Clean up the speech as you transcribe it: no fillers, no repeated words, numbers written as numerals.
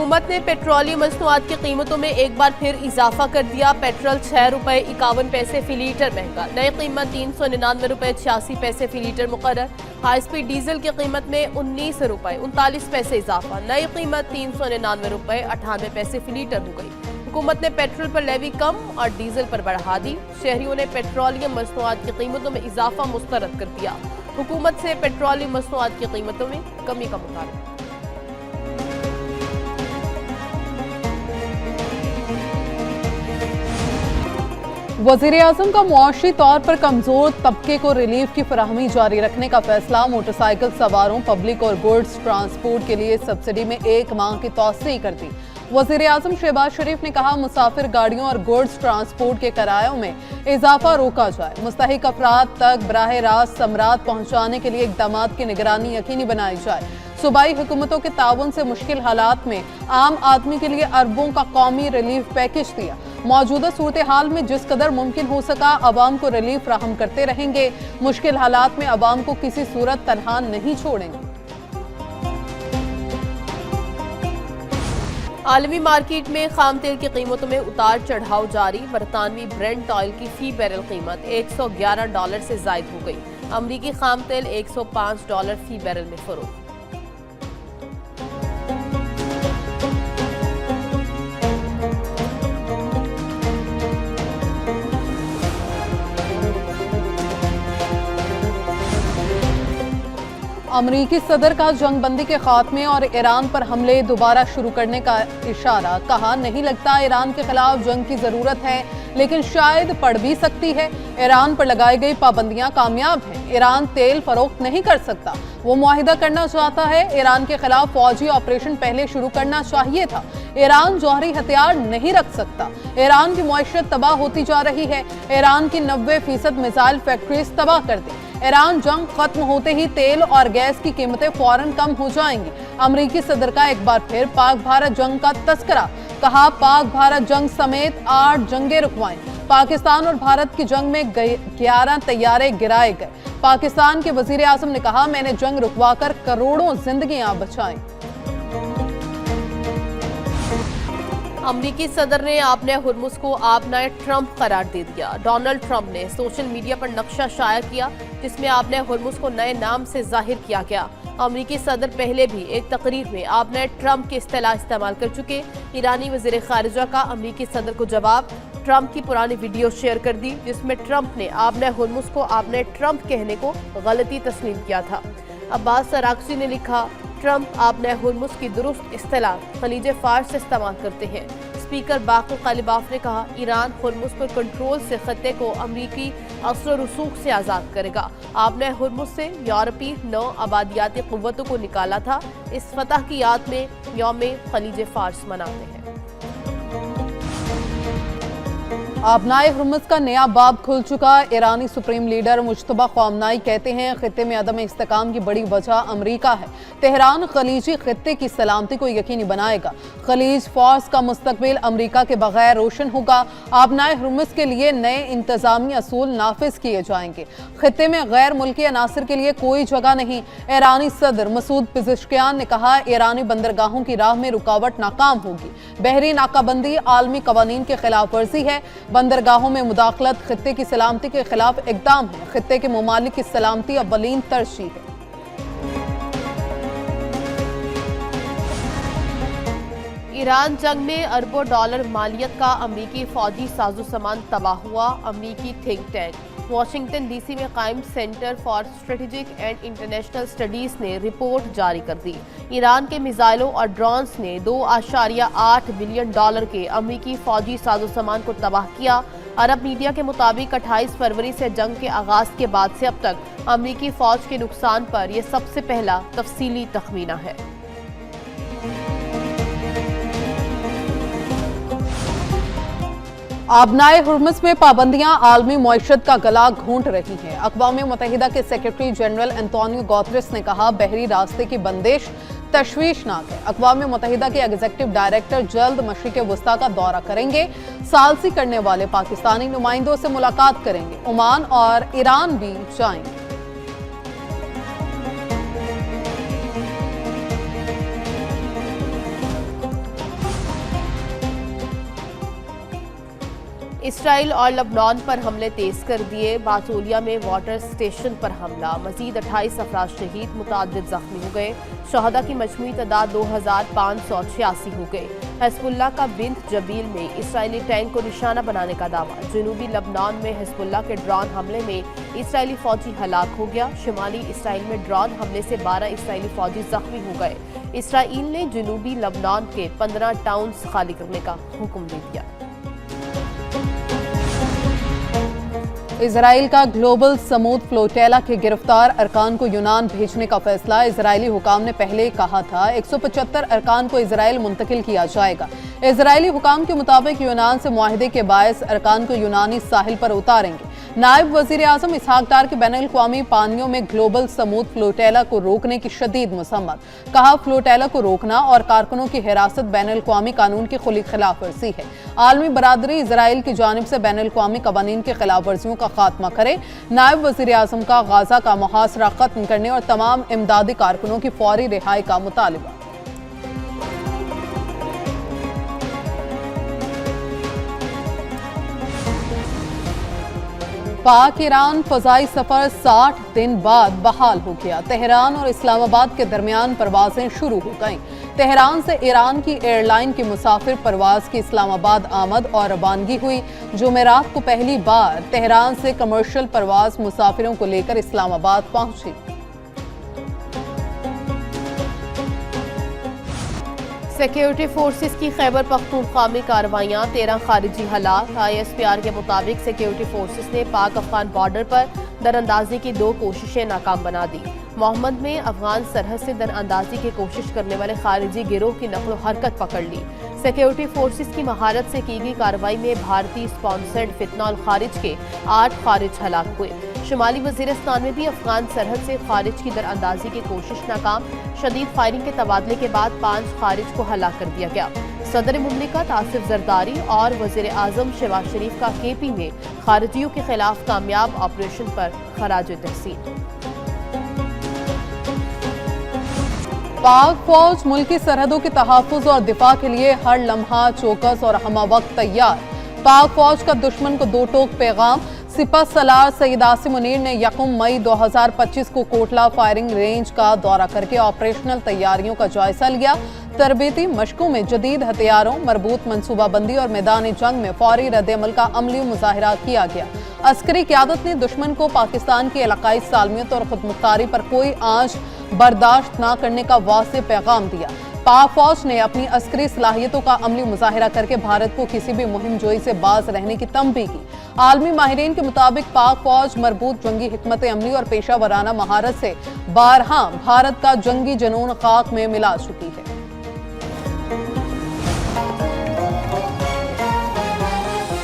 हुकूमत ने पेट्रोलियम मसनूआत की कीमतों में एक बार फिर इजाफा कर दिया। पेट्रोल 6 रुपए 51 पैसे फी लीटर महंगा, नई कीमत 399 रुपए 86 पैसे फी लीटर मुकर्रर। हाई स्पीड डीजल की कीमत में 19 रुपए 39 पैसे इजाफा, नई कीमत 399 रुपए 98 पैसे फी लीटर हो गई। हुकूमत ने पेट्रोल पर लेवी कम और डीजल पर बढ़ा दी। शहरियों ने पेट्रोलियम मसनूआत की कीमतों में इजाफा मुस्तरद कर दिया। हुकूमत से पेट्रोलियम मसनूआत की कीमतों में कमी का मुतालबा। वज़ीर-ए-आज़म का मुआशी तौर पर कमजोर तबके को रिलीफ की फराहमी जारी रखने का फैसला। मोटरसाइकिल सवारों, पब्लिक और गुड्स ट्रांसपोर्ट के लिए सब्सिडी में 1 माह की तौसीह कर दी। वज़ीर-ए-आज़म शहबाज शरीफ ने कहा, मुसाफिर गाड़ियों और गुड्स ट्रांसपोर्ट के किरायों में इजाफा रोका जाए। मुस्तहिक अफराद तक बराह रास्त समरात पहुंचाने के लिए इक़दामात की निगरानी यकीनी बनाई जाए। सूबाई हुकूमतों के ताउन से मुश्किल हालात में आम आदमी के लिए अरबों का कौमी रिलीफ पैकेज दिया। मौजूदा सूरत हाल में जिस कदर मुमकिन हो सका अवाम को रिलीफ फराहम करते रहेंगे। मुश्किल हालात में अवाम को किसी सूरत तनहा नहीं छोड़ेंगे। आलमी मार्केट में खाम तेल की कीमतों में उतार चढ़ाव जारी। बरतानवी ब्रेंट ऑयल की फी बैरल कीमत $111 से जायद हो गई। अमरीकी खाम तेल $105 फी बैरल में फरोख्त। अमरीकी सदर का जंगबंदी के खात्मे और ईरान पर हमले दोबारा शुरू करने का इशारा। कहा, नहीं लगता ईरान के खिलाफ जंग की जरूरत है, लेकिन शायद पड़ भी सकती है। ईरान पर लगाई गई पाबंदियां कामयाब हैं। ईरान तेल फरोख्त नहीं कर सकता, वो मुआहिदा करना चाहता है। ईरान के खिलाफ फौजी ऑपरेशन पहले शुरू करना चाहिए था। ईरान जौहरी हथियार नहीं रख सकता। ईरान की मुआशरत तबाह होती जा रही है। ईरान की 90% मिसाइल फैक्ट्रीज तबाह कर दी। ईरान जंग खत्म होते ही तेल और गैस की कीमतें फौरन कम हो जाएंगी। अमरीकी सदर का एक बार फिर पाक भारत जंग का तस्करा। कहा, पाक भारत जंग समेत 8 जंगें रुकवाएं। पाकिस्तान और भारत की जंग में 11 तैयारे गिराए गए। पाकिस्तान के वज़ीर-ए-आज़म ने कहा, मैंने जंग रुकवाकर करोड़ों जिंदगियां बचाई। अमरीकी सदर ने आपने हुर्मुज को आपने ट्रंप करार दे दिया। डोनाल्ड ट्रंप ने सोशल मीडिया पर नक्शा शाया किया जिसमें आपने हुर्मुज को नए नाम से जाहिर किया गया। अमरीकी सदर पहले भी एक तकरीर में आपने ट्रंप की इस्तेलाह इस्तेमाल कर चुके। ईरानी वज़ीर खारिजा का अमरीकी सदर को जवाब। ट्रंप की पुरानी वीडियो शेयर कर दी जिसमें ट्रंप ने आपने हुर्मुज को आपने ट्रंप कहने को गलती तस्लीम किया था। अब्बास अराक्ची ने लिखा, ट्रंप आपने हुर्मुज की दुरुस्त इस्तेलाह खलीज फार्स से इस्तेमाल करते हैं। स्पीकर बाक़र कालिबाफ ने कहा, ईरान हुर्मुज पर कंट्रोल से खत्ते को अमरीकी असर रसूख से आज़ाद करेगा। आपने हुर्मुज से यूरोपी 9 आबादियाती क़ुव्वतों को निकाला था। इस फतह की याद में यौम खलीज फार्स मनाते हैं। आबनाए हुर्मुज का नया बाब खुल चुका। ईरानी सुप्रीम लीडर मुज्तबा ख़ामनाई कहते हैं, खित्ते में अदम इस्तेकाम की बड़ी वजह अमरीका है। तेहरान खलीजी खित्ते की सलामती को यकीनी बनाएगा। खलीज फौज का मुस्तकबिल अमरीका के बगैर रोशन होगा। आबनाए हुर्मुज के लिए नए इंतजामी असूल नाफिज किए जाएंगे। खित्ते में गैर मुल्की अनासर के लिए कोई जगह नहीं। ईरानी सदर मसूद पिज़ेश्कियान ने कहा, ईरानी बंदरगाहों की राह में रुकावट नाकाम होगी। बहरी नाकाबंदी आलमी कवानीन के खिलाफ वर्जी है। बंदरगाहों में मुदाखलत खित्ते की सलामती के खिलाफ इकदाम है। खित्ते के ममालिक की सलामती अव्वलीन तरजीह है। ईरान जंग में अरबों डॉलर मालियत का अमरीकी फौजी साजो सामान तबाह हुआ। अमरीकी थिंक टैंक वाशिंगटन डीसी में कायम centre for strategic and international studies ने रिपोर्ट जारी कर दी। ईरान के मिसाइलों और ड्रोन्स ने $2.8 बिलियन के अमरीकी फौजी साजो सामान को तबाह किया। अरब मीडिया के मुताबिक 28 फरवरी से जंग के आगाज के बाद से अब तक अमरीकी फौज के नुकसान पर यह सबसे पहला तफसीली तखमीना है। आबनाए हुर्मुज में पाबंदियां आलमी मईशत का गला घोंट रही हैं। अक़वाम मुत्तहिदा के सेक्रेटरी जनरल एंटोनियो गुतेरेस ने कहा, बहरी रास्ते की बंदिश तशवीशनाक है। अक़वाम मुत्तहिदा के एग्जीक्यूटिव डायरेक्टर जल्द मशरिक़ वस्ता का दौरा करेंगे। सालसी करने वाले पाकिस्तानी नुमाइंदों से मुलाकात करेंगे। ओमान और ईरान भी जाएंगे। اسرائیل اور لبنان پر حملے تیز کر دیے، باتولیا میں واٹر سٹیشن پر حملہ، مزید 28 افراد شہید، متعدد زخمی ہو گئے، شہداء کی مجموعی تعداد 2586 ہو گئے۔ حزب اللہ کا بنت جبیل میں اسرائیلی ٹینک کو نشانہ بنانے کا دعویٰ، جنوبی لبنان میں حزب اللہ کے ڈرون حملے میں اسرائیلی فوجی ہلاک ہو گیا، شمالی اسرائیل میں ڈرون حملے سے 12 اسرائیلی فوجی زخمی ہو گئے، اسرائیل نے جنوبی لبنان کے 15 ٹاؤنز خالی کرنے کا حکم دے دیا۔ اسرائیل کا گلوبل سمود فلوٹیلا کے گرفتار ارکان کو یونان بھیجنے کا فیصلہ، اسرائیلی حکام نے پہلے کہا تھا 175 ارکان کو اسرائیل منتقل کیا جائے گا۔ اسرائیلی حکام کے مطابق یونان سے معاہدے کے باعث ارکان کو یونانی ساحل پر اتاریں گے۔ نائب وزیر اعظم اسحاق ڈار کی بین الاقوامی پانیوں میں گلوبل سمود فلوٹیلا کو روکنے کی شدید مذمت، کہا فلوٹیلا کو روکنا اور کارکنوں کی حراست بین الاقوامی قانون کی کھلی خلاف ورزی ہے۔ عالمی برادری اسرائیل کی جانب سے بین الاقوامی قوانین کی خلاف ورزیوں کا خاتمہ کرے۔ نائب وزیر اعظم کا غزہ کا محاصرہ ختم کرنے اور تمام امدادی کارکنوں کی فوری رہائی کا مطالبہ۔ پاک ایران فضائی سفر 60 دن بعد بحال ہو گیا، تہران اور اسلام آباد کے درمیان پروازیں شروع ہو گئیں۔ تہران سے ایران کی ایئر لائن کی مسافر پرواز کی اسلام آباد آمد اور روانگی ہوئی۔ جمعرات کو پہلی بار تہران سے کمرشل پرواز مسافروں کو لے کر اسلام آباد پہنچی۔ سیکیورٹی فورسز کی خیبر پختونخوا میں کارروائیاں، 13 خارجی ہلاک۔ ISPR کے مطابق سیکیورٹی فورسز نے پاک افغان بارڈر پر دراندازی کی 2 کوششیں ناکام بنا دی۔ محمد میں افغان سرحد سے دراندازی کی کوشش کرنے والے خارجی گروہ کی نقل و حرکت پکڑ لی۔ سیکیورٹی فورسز کی مہارت سے کی گئی کارروائی میں بھارتی اسپانسرڈ فتنہ الخارج کے 8 خارج ہلاک ہوئے۔ شمالی وزیرستان میں بھی افغان سرحد سے خارج کی دراندازی کی کوشش ناکام، شدید فائرنگ کے تبادلے کے بعد 5 خارج کو ہلاک کر دیا گیا۔ صدر مملکت آصف زرداری اور وزیر اعظم شہباز شریف کا KP میں خارجیوں کے خلاف کامیاب آپریشن پر خراج تحسین۔ پاک فوج ملکی سرحدوں کے تحفظ اور دفاع کے لیے ہر لمحہ چوکس اور ہمہ وقت تیار۔ پاک فوج کا دشمن کو 2 ٹوک پیغام، سپہ سالار سید عاصم منیر نے 1 مئی 2025 کو کوٹلہ فائرنگ رینج کا دورہ کر کے آپریشنل تیاریوں کا جائزہ لیا۔ تربیتی مشقوں میں جدید ہتھیاروں، مربوط منصوبہ بندی اور میدان جنگ میں فوری رد عمل کا عملی مظاہرہ کیا گیا۔ عسکری قیادت نے دشمن کو پاکستان کی علاقائی سالمیت اور خود مختاری پر کوئی آنچ برداشت نہ کرنے کا واضح پیغام دیا۔ پاک فوج نے اپنی عسکری صلاحیتوں کا عملی مظاہرہ کر کے بھارت کو کسی بھی مہم جوئی سے باز رہنے کی تنبیہ کی۔ عالمی ماہرین کے مطابق پاک فوج مربوط جنگی حکمت عملی اور پیشہ ورانہ مہارت سے بارہا بھارت کا جنگی جنون خاک میں ملا چکی ہے۔